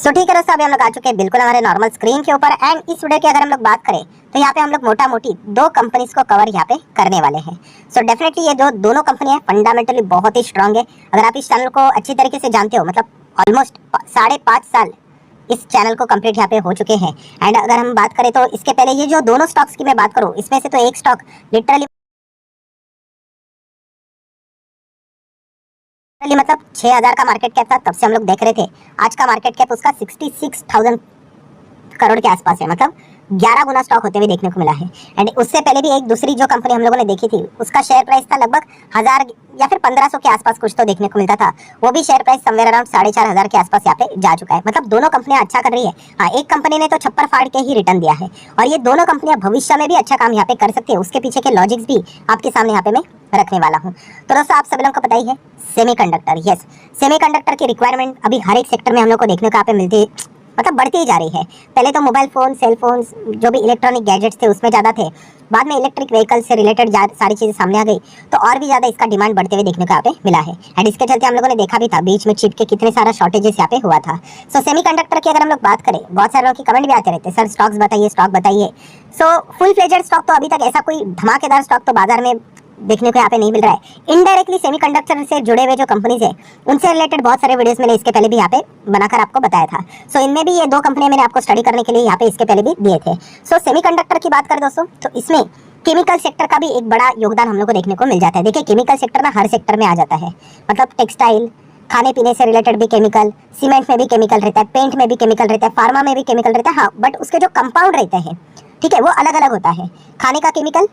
ठीक है दोस्तों, अभी हम लोग आ चुके हैं बिल्कुल हमारे नॉर्मल स्क्रीन के ऊपर। एंड इस वीडियो की अगर हम लोग बात करें तो यहाँ पे हम लोग मोटा मोटी दो कंपनीज को कवर यहाँ पे करने वाले हैं। डेफिनेटली ये दोनों कंपनियां फंडामेंटली बहुत ही स्ट्रांग है। अगर आप इस चैनल को अच्छी तरीके से जानते हो, मतलब ऑलमोस्ट 5.5 साल इस चैनल को कंप्लीट यहाँ पे हो चुके हैं। एंड अगर हम बात करें तो इसके पहले ये जो दोनों स्टॉक्स की मैं बात करूँ, इसमें से तो एक स्टॉक लिटरली मतलब 6,000 का मार्केट कैप था, तब से हम लोग देख रहे थे। आज का मार्केट कैप उसका 66,000 करोड़ के आसपास है, मतलब 11 गुना स्टॉक होते हुए देखने को मिला है। एंड उससे पहले भी एक दूसरी जो कंपनी हम लोगों ने देखी थी, उसका शेयर प्राइस था लगभग 1000 या फिर 1500 के आसपास कुछ तो देखने को मिलता था। वो भी शेयर प्राइस समवेयर अराउंड 4,500 के आसपास यहाँ पे जा चुका है। मतलब दोनों कंपनियां अच्छा कर रही है। हाँ, एक कंपनी ने तो छप्पर फाड़ के ही रिटर्न दिया है, और ये दोनों कंपनियां भविष्य में भी अच्छा काम यहाँ पे कर सकती है। उसके पीछे के लॉजिक्स भी आपके सामने यहाँ पे मैं रखने वाला हूँ। तो दोस्तों, आप सभी लोगों को पता ही है, सेमीकंडक्टर, यस, सेमीकंडक्टर की रिक्वायरमेंट अभी हर एक सेक्टर में हम लोग को देखने को यहाँ पे मिलती है, मतलब बढ़ती ही जा रही है। पहले तो मोबाइल फोन, सेल फोन, जो भी इलेक्ट्रॉनिक गैजेट्स थे उसमें ज़्यादा थे। बाद में इलेक्ट्रिक व्हीकल से रिलेटेड सारी चीज़ें सामने आ गई, तो और भी ज़्यादा इसका डिमांड बढ़ते हुए देखने को यहाँ पे मिला है। एंड इसके चलते हम लोगों ने देखा भी था बीच में चिप के कितने सारा शॉर्टेजेस यहाँ पे हुआ था। सेमीकंडक्टर की अगर हम लोग बात करें, बहुत सारे लोगों की कमेंट भी आते रहते हैं, सर स्टॉक्स बताइए, स्टॉक बताइए। फुल फ्लेजेड स्टॉक तो अभी तक ऐसा कोई धमाकेदार स्टॉक तो बाजार में देखने को यहाँ पे नहीं मिल रहा है। इनडायरेक्टली सेमीकंडक्टर से जुड़े हुए जो कंपनीज है, उनसे रिलेटेड बहुत सारे वीडियोस मैंने इसके पहले भी यहाँ पे बनाकर आपको बताया था। इनमें भी ये दो कंपनियां मैंने आपको स्टडी करने के लिए यहाँ पे इसके पहले भी दिए थे। सेमीकंडक्टर की बात करें दोस्तों, तो इसमें केमिकल सेक्टर का भी एक बड़ा योगदान हम लोग को देखने को मिल जाता है। देखिए, केमिकल सेक्टर ना हर सेक्टर में आ जाता है, मतलब टेक्सटाइल, खाने पीने से रिलेटेड भी केमिकल, सीमेंट में भी केमिकल रहता है, पेंट में भी केमिकल रहता है, फार्मा में भी केमिकल रहता है। हाँ, बट उसके जो कंपाउंड रहते हैं, ठीक है, वो अलग अलग होता है। खाने का केमिकल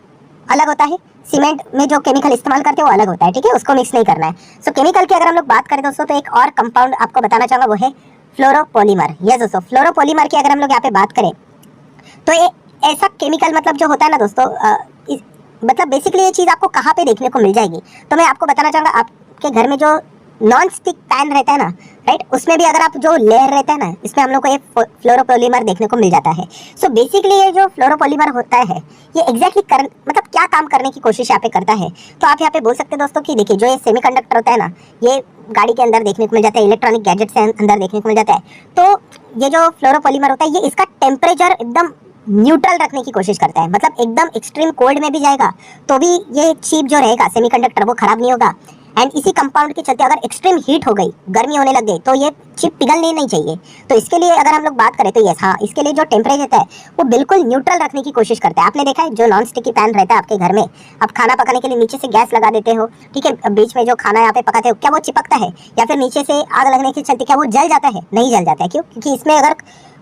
अलग होता है, सीमेंट में जो केमिकल इस्तेमाल करते हैं वो अलग होता है, ठीक है, उसको मिक्स नहीं करना है। केमिकल की अगर हम लोग बात करें दोस्तों, तो एक और कंपाउंड आपको बताना चाहूंगा, वो है फ्लोरोपॉलीमर। यस दोस्तों, फ्लोरोपॉलीमर की अगर हम लोग यहाँ पे बात करें तो ये ऐसा केमिकल मतलब जो होता है ना दोस्तों, मतलब बेसिकली ये चीज़ आपको कहाँ पे देखने को मिल जाएगी, तो मैं आपको बताना चाहूँगा, आपके घर में जो नॉन स्टिक पैन रहता है ना, राइट, उसमें भी अगर आप जो लेयर रहता है ना, इसमें हम लोग को ये फ्लोरोपॉलीमर देखने को मिल जाता है। बेसिकली ये जो फ्लोरोपॉलीमर होता है, ये एग्जैक्टली मतलब क्या काम करने की कोशिश यहाँ पे करता है, तो आप यहाँ पे बोल सकते हैं दोस्तों कि देखिए, जो ये सेमीकंडक्टर होता है ना, ये गाड़ी के अंदर देखने को मिल जाता है, इलेक्ट्रॉनिक गैजेट्स के अंदर देखने को मिल जाता है। तो ये जो फ्लोरोपॉलीमर होता है, ये इसका टेम्परेचर एकदम न्यूट्रल रखने की कोशिश करता है, मतलब एकदम एक्सट्रीम कोल्ड में भी जाएगा तो भी ये चिप जो रहेगा सेमीकंडक्टर, वो खराब नहीं होगा। एंड इसी कंपाउंड के चलते अगर एक्सट्रीम हीट हो गई, गर्मी होने लग गई, तो ये चिप पिघलनी नहीं चाहिए। तो इसके लिए अगर हम लोग बात करें तो यस, हाँ, इसके लिए जो टेम्परेचर रहता है वो बिल्कुल न्यूट्रल रखने की कोशिश करता है। आपने देखा है, जो नॉन स्टिकी पैन रहता है आपके घर में, आप खाना पकाने के लिए नीचे से गैस लगा देते हो, ठीक है, बीच में जो खाना यहाँ पे पकाते हो, क्या वो चिपकता है, या फिर नीचे से आग लगने के चलते क्या वो जल जाता है? नहीं जल जाता है। क्यों? क्योंकि इसमें अगर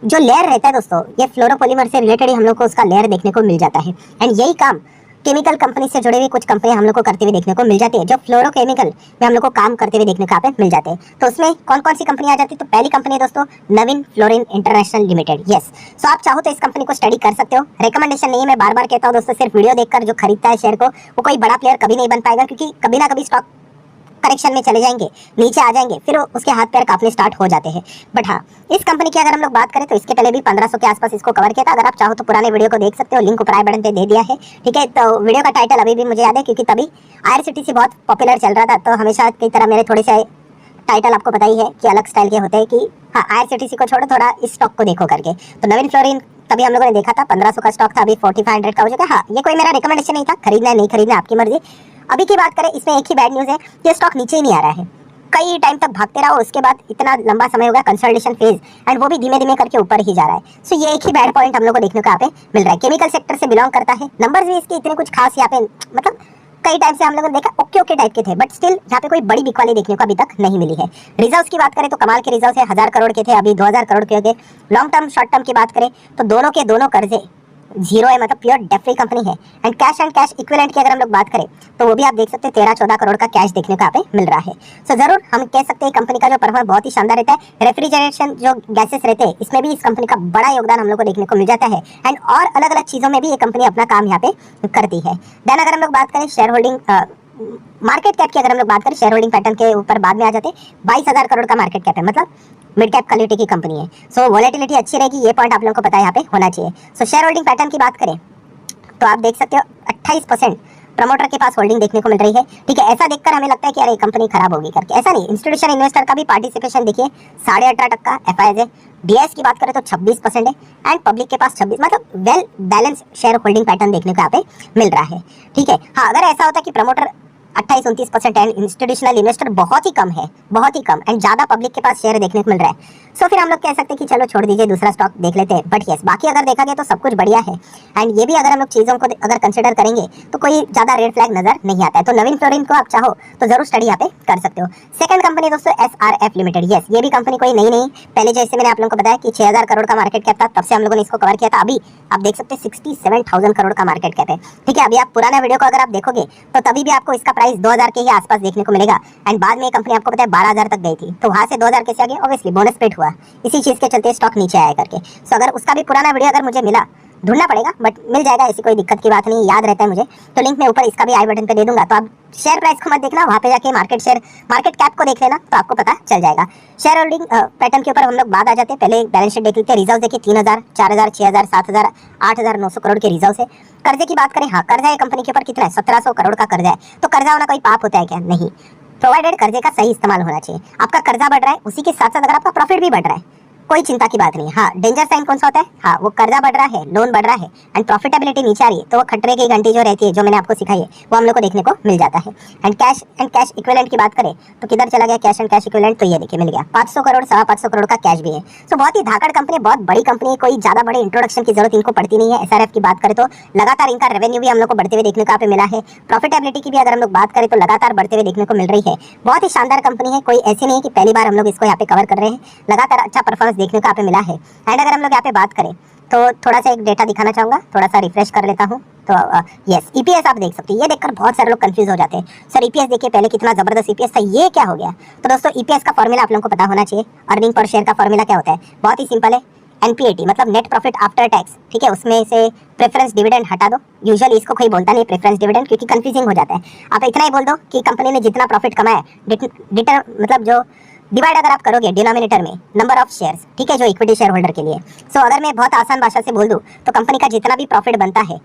जो लेयर रहता है दोस्तों, ये फ्लोरोपॉलीमर से रिलेटेड ही हम लोग को उसका लेयर देखने को मिल जाता है। एंड यही काम केमिकल कंपनी से जुड़े हुए कुछ कंपनियां हम लोग को करते हुए देखने को मिल जाती है, जो फ्लोरोकेमिकल में हम लोग को काम करते हुए देखने को यहाँ पे मिल जाते हैं। तो उसमें कौन कौन सी कंपनी आ जाती है? तो पहली कंपनी है दोस्तों, नवीन फ्लोरिन इंटरनेशनल लिमिटेड। यस, आप चाहो तो इस कंपनी को स्टडी कर सकते हो। रिकमेंडेशन नहीं है, मैं बार बार कहता हूँ दोस्तों, सिर्फ वीडियो देखकर जो खरीदता है शेयर को, वो कोई बड़ा प्लेयर कभी नहीं बन पाएगा, क्योंकि कभी ना कभी स्टॉक करेक्शन में चले जाएंगे, नीचे आ जाएंगे, फिर उसके हाथ पैर कांपने स्टार्ट हो जाते हैं। बट हाँ, इस कंपनी की अगर हम लोग बात करें तो इसके पहले भी 1500 के आसपास इसको कवर किया था। अगर आप चाहो तो पुराने वीडियो को देख सकते हो, लिंक ऊपर आई बटन पे दे दिया है, ठीक है। तो वीडियो का टाइटल अभी भी मुझे याद है, क्योंकि तभी IRCTC बहुत पॉपुलर चल रहा था, तो हमेशा की तरह मेरे थोड़े से टाइटल आपको पता ही है कि अलग स्टाइल के होते हैं, कि हाँ, IRCTC को छोड़ो, थोड़ा इस स्टॉक को देखो करके। तो नवीन फ्लोरिन तभी हम लोगों ने देखा था, 1500 का स्टॉक था, अभी 4500 का हो चुका है। हाँ, ये कोई मेरा रिकमेंडेशन नहीं था, खरीदना है नहीं खरीदना आपकी मर्जी। अभी की बात करें, इसमें एक ही बैड न्यूज़ है, ये स्टॉक नीचे ही नहीं आ रहा है। कई टाइम तक भागते रहो, उसके बाद इतना लंबा समय हो गया कंसोलिडेशन फेज, एंड वो भी धीमे धीमे करके ऊपर ही जा रहा है। ये एक ही बैड पॉइंट हम लोग को देखने को यहाँ पे मिल रहा है। केमिकल सेक्टर से बिलोंग करता है, नंबर्स भी इसके इतने कुछ खास यहाँ पे, मतलब कई टाइम से हम लोगों ने देखा ओके टाइप के थे, बट स्टिल यहाँ पे कोई बड़ी बिकवाली देखने को अभी तक नहीं मिली है। रिजर्व्स की बात करें तो कमाल के रिजर्व्स है, 1000 करोड़ के थे, अभी 2000 करोड़ के हो गए। लॉन्ग टर्म शॉर्ट टर्म की बात करें तो दोनों के दोनों कर्जे जीरो है, मतलब प्योर डेट फ्री कंपनी है। एंड कैश इक्विवेलेंट की अगर हम लोग बात करें तो वो भी आप देख सकते हैं, 13-14 करोड़ का कैश देखने को यहाँ पे मिल रहा है। जरूर हम कह सकते हैं कंपनी का जो परफॉर्मेंस बहुत ही शानदार रहता है। रेफ्रिजरेशन जो गैसेस रहते हैं, इसमें भी इस कंपनी का बड़ा योगदान हम लोग को देखने को मिल जाता है। एंड और अलग अलग चीजों में भी ये कंपनी अपना काम यहाँ पे करती है। देन अगर हम लोग बात करें शेयर होल्डिंग, मार्केट कैप की अगर हम लोग बात करें, शेयर होल्डिंग पैटर्न के ऊपर बाद में आ जाते हैं। 22,000 करोड़ का मार्केट कैप है, मतलब मिड कैप क्वालिटी की कंपनी है। वोलेटिलिटी अच्छी रहेगी, ये पॉइंट आप लोगों को पता है यहाँ पे होना चाहिए। शेयर होल्डिंग पैटर्न की बात करें तो आप देख सकते हो 28% प्रमोटर के पास होल्डिंग देखने को मिल रही है, ठीक है। ऐसा देखकर हमें लगता है कि अरे कंपनी खराब होगी करके, ऐसा नहीं। इंस्टीट्यूशनल इन्वेस्टर का भी पार्टिसिपेशन देखिए 18.5% FII है। डीआईएस की बात करें तो 26% है एंड पब्लिक के पास 26, मतलब well balance share holding pattern देखने को यहाँ पे मिल रहा है। ठीक है, हाँ अगर ऐसा होता कि प्रमोटर 28-29% एंड इंस्टीट्यूशनल इन्वेस्टर बहुत ही कम है, बहुत ही कम, एंड ज्यादा पब्लिक के पास शेयर देखने को मिल रहा है, सो फिर हम लोग कह सकते हैं कि चलो छोड़ दीजिए, दूसरा स्टॉक देख लेते हैं। बट यस, बाकी अगर देखा गया तो सब कुछ बढ़िया है एंड ये भी अगर हम लोग चीजों को अगर कंसिडर करेंगे तो कोई ज्यादा रेड फ्लैग नजर नहीं आता है। तो नवीन फ्लोरिन को आप चाहो तो जरूर स्टडी यहाँ पे कर सकते हो। सेकंड कंपनी दोस्तों SRF लिमिटेड। यस, ये भी कंपनी कोई नई नहीं, पहले जैसे मैंने आप लोगों को बताया कि 6000 करोड़ का मार्केट कैप था, तब से हम लोगों ने इसको कवर किया था। अभी आप देख सकते हैं 67,000 करोड़ का मार्केट कैप है। ठीक है, अभी आप पुराना वीडियो को अगर आप देखोगे तो तभी भी आपको इसका प्राइस 2000 के ही आसपास देखने को मिलेगा एंड बाद में ये कंपनी आपको पता है 12,000 तक गई थी, तो वहां से 2000 कैसे आ गई? ऑब्वियसली बोनस पेड हुआ, इसी चीज के चलते स्टॉक नीचे आया करके। सो अगर उसका भी पुराना वीडियो अगर मुझे मिला, ढूंढना पड़ेगा बट मिल जाएगा, ऐसी कोई दिक्कत की बात नहीं, याद रहता है मुझे, तो लिंक मैं ऊपर इसका भी आई बटन पे दे दूंगा। तो आप शेयर प्राइस को मत देखना, वहां पे जाके मार्केट कैप को देख लेना, तो आपको पता चल जाएगा। शेयर होल्डिंग पैटर्न के ऊपर हम लोग बाद आ जाते हैं, पहले बैलेंस शीट देख लेते हैं। रिजर्व देखिए 3000, 4000, 6000, 7000, 8900 करोड़ के रिजर्व से। कर्जे की बात करें, हाँ कर्जा है कंपनी के ऊपर कितना है? 1700 करोड़ का कर्जा है। तो कर्जा होना कोई पाप होता है क्या? नहीं, प्रोवाइडेड कर्जे का सही इस्तेमाल होना चाहिए। आपका कर्जा बढ़ रहा है, उसी के साथ साथ अगर आपका प्रॉफिट भी बढ़ रहा है, कोई चिंता की बात नहीं। हाँ, डेंजर साइन कौन सा होता है? हाँ, वो कर्जा बढ़ रहा है, लोन बढ़ रहा है एंड प्रॉफिटेबिलिटी नीचे आ रही है, तो वो खतरे की घंटी जो रहती है, जो मैंने आपको सिखाई है, वो हम लोग को देखने को मिल जाता है। एंड कैश इक्विवेलेंट की बात करें तो किधर चला गया कैश एंड कैश इक्विवेलेंट? तो ये देखिए मिल गया 500 करोड़, 550 करोड़ का कैश भी है। सो बहुत ही धाकड़ कंपनी, बहुत बड़ी कंपनी है, कोई ज्यादा बड़े इंट्रोडक्शन की जरूरत इनको पड़ती नहीं है। SRF की बात करें तो लगातार इनका रेवेन्यू भी हम लोग को बढ़ते हुए देखने को यहाँ पे मिला है। प्रॉफिटेबिलिटी की भी अगर हम लोग बात करें तो लगातार बढ़ते हुए देखने को मिल रही है। बहुत ही शानदार कंपनी है, कोई ऐसी नहीं है कि पहली बार हम लोग इसको यहाँ पे कवर कर रहे हैं, लगातार अच्छा परफॉर्मेंस देखने को यहाँ पे मिला है। एंड अगर हम लोग यहाँ पे बात करें तो थोड़ा सा एक डेटा दिखाना चाहूंगा, थोड़ा सा रिफ्रेश कर लेता हूँ। तो यस, ईपीएस आप देख सकते हैं, ये देखकर बहुत सारे लोग कंफ्यूज हो जाते हैं, सर ईपीएस देखिए पहले कितना जबरदस्त ईपीएस था, ये क्या हो गया? तो दोस्तों ईपीएस का फॉर्मूला आप लोगों को पता होना चाहिए। अर्निंग पर शेयर का फॉर्मूला क्या होता है? बहुत ही सिंपल है, एनपीएटी मतलब नेट प्रॉफिट आफ्टर टैक्स। ठीक है, उसमें से प्रेफरेंस डिविडेंड हटा दो। यूजुअली इसको कोई बोलता नहीं प्रेफरेंस डिविडेंड, क्योंकि कंफ्यूजिंग हो जाता है। आप इतना ही बोल दो कि कंपनी ने जितना प्रॉफिट कमाया, मतलब जो डिवाइड अगर आप करोगे डिनोमिनेटर में नंबर ऑफ शेयर्स, ठीक है, जो इक्विटी शेयर होल्डर के लिए। सो अगर मैं बहुत आसान भाषा से बोल दूं तो कंपनी का जितना भी प्रॉफिट बनता है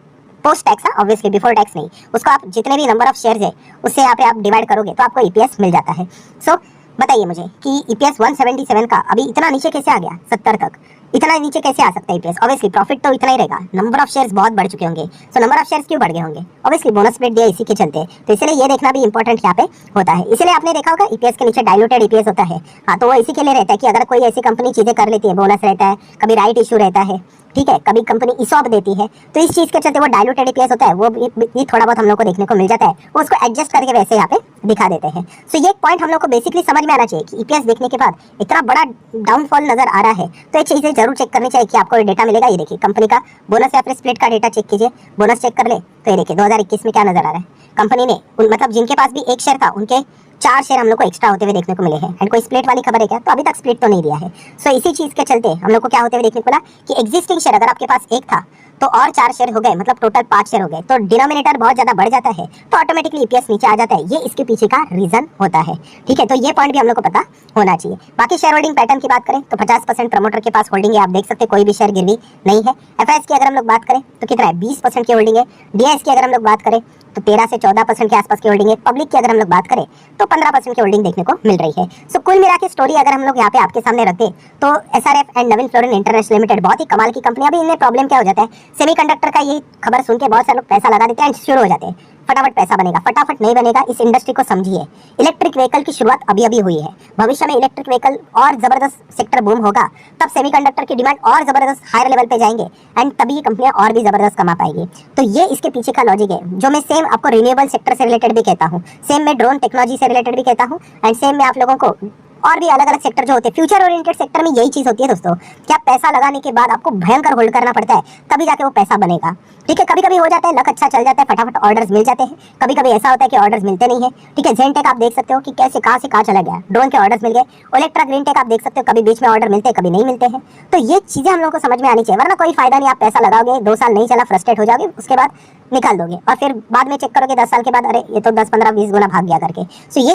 post tax, obviously before tax नहीं, उसको आप जितने भी नंबर ऑफ शेयर्स है उससे यहाँ पे आप डिवाइड करोगे तो आपको ईपीएस मिल जाता है। सो बताइए मुझे कि ईपीएस 177 का अभी इतना नीचे कैसे आ गया? 70 तक इतना नीचे कैसे आ सकता है ईपीएस? ऑब्वियसली प्रॉफिट तो इतना ही रहेगा, नंबर ऑफ शेयर्स बहुत बढ़ चुके होंगे। सो नंबर ऑफ शेयर्स क्यों बढ़ गए होंगे? ऑब्वियसली बोनस स्प्लिट दिया इसी के चलते, तो इसलिए ये देखना भी इंपॉर्टेंट यहाँ पे होता है। इसलिए आपने देखा होगा ईपीएस के नीचे डाइल्यूटेड ईपीएस होता है। हाँ, तो वो इसी के लिए रहता है कि अगर कोई ऐसी कंपनी चीजें कर लेती है, बोनस रहता है, कभी राइट इशू रहता है, ठीक है, कभी कंपनी ईसॉप देती है, तो इस चीज के चलते वो डाइल्यूटेड ईपीएस होता है, वो भी थोड़ा बहुत हम लोग को देखने को मिल जाता है, वो उसको एडजस्ट करके वैसे यहाँ पे दिखा देते हैं। सो ये पॉइंट हम लोग को बेसिकली समझ में आना चाहिए कि ईपीएस देखने के बाद इतना बड़ा डाउनफॉल नजर आ रहा है, तो ये चीजें जरूर चेक करनी चाहिए कि आपको ये डेटा मिलेगा। ये देखिए कंपनी का बोनस या फिर स्प्लिट का डेटा चेक कीजिए, बोनस चेक कर ले तो ये देखिए 2021 में क्या नजर आ रहा है। कंपनी ने मतलब जिनके पास भी एक शेयर था उनके 4 शेयर हम लोग को एक्स्ट्रा होते हुए देखने को मिले हैं। एंड कोई स्प्लिट वाली खबर है क्या? तो अभी तक स्प्लिट तो नहीं दिया है। सो इसी चीज के चलते हम लोग को क्या होते हुए देखने को मिला कि एग्जिस्टिंग शेयर अगर आपके पास एक था तो और 4 शेयर हो गए, मतलब टोटल 5 शेयर हो गए, तो डिनोमिनेटर बहुत ज्यादा बढ़ जाता है, तो ऑटोमेटिकली ईपीएस नीचे आ जाता है। ये इसके पीछे का रीजन होता है। ठीक है, तो ये पॉइंट भी हम लोग को पता होना चाहिए। बाकी शेयर होल्डिंग पैटर्न की बात करें तो 50% प्रमोटर के पास होल्डिंग है, आप देख सकते हैं कोई भी शेयर गिरवी नहीं है। एफआईएस की अगर हम लोग बात करें तो कितना है? 20% की होल्डिंग है। डीआईएस की अगर हम लोग बात करें तो 13 से 14% के आसपास की होल्डिंग है। पब्लिक की अगर हम लोग बात करें तो 15% की होल्डिंग देखने को मिल रही है। सो कुल मिला के स्टोरी अगर हम लोग यहाँ पे आपके सामने रखते तो SRF and Naveen fluorine international limited बहुत ही कमाल की कंपनी। अभी इनमें प्रॉब्लम क्या हो जाता है, सेमीकंडक्टर का यही खबर सुन के बहुत सारे लोग पैसा लगा देते हैं एंड शुरू हो जाते हैं फटाफट पैसा बनेगा, फटाफट नहीं बनेगा। इस इंडस्ट्री को समझिए, इलेक्ट्रिक व्हीकल की शुरुआत अभी अभी हुई है, भविष्य में इलेक्ट्रिक व्हीकल और जबरदस्त सेक्टर बूम होगा, तब सेमीकंडक्टर की डिमांड और जबरदस्त हायर लेवल पे जाएंगे एंड तभी ये कंपनियां और भी जबरदस्त कमा पाएगी। तो ये इसके पीछे का लॉजिक है, जो मैं सेम आपको रिन्यूएबल सेक्टर से रिलेटेड भी कहता हूँ, सेम मैं ड्रोन टेक्नोलॉजी से रिलेटेड भी कहता हूँ एंड सेम मैं आप लोगों को और भी अलग अलग सेक्टर जो होते हैं फ्यूचर ओरिएंटेड सेक्टर में यही चीज होती है दोस्तों, क्या पैसा लगाने के बाद आपको भयंकर होल्ड करना पड़ता है, तभी जाके वो पैसा बनेगा। ठीक है, कभी कभी हो जाता है लक अच्छा चल जाता है, फटाफट ऑर्डर्स मिल जाते हैं, कभी कभी ऐसा होता है कि ऑर्डर्स मिलते नहीं है। ठीक है, जेनटेक आप देख सकते हो कि कैसे कहाँ से कहाँ चला गया, ड्रोन के ऑर्डर्स मिल गए। ओलेक्ट्रा ग्रीन टेक आप देख सकते हो कभी बीच में ऑर्डर मिलते हैं, कभी नहीं मिलते हैं। तो ये चीजें हम लोग को समझ में आनी चाहिए, वरना कोई फायदा नहीं। आप पैसा लगाओगे, 2 साल नहीं चला, फ्रस्ट्रेट हो जाओगे, उसके बाद निकाल दोगे और फिर बाद में चेक करोगे 10 साल के बाद, अरे ये तो 10, 15, 20 गुना भाग गया करके। सो ये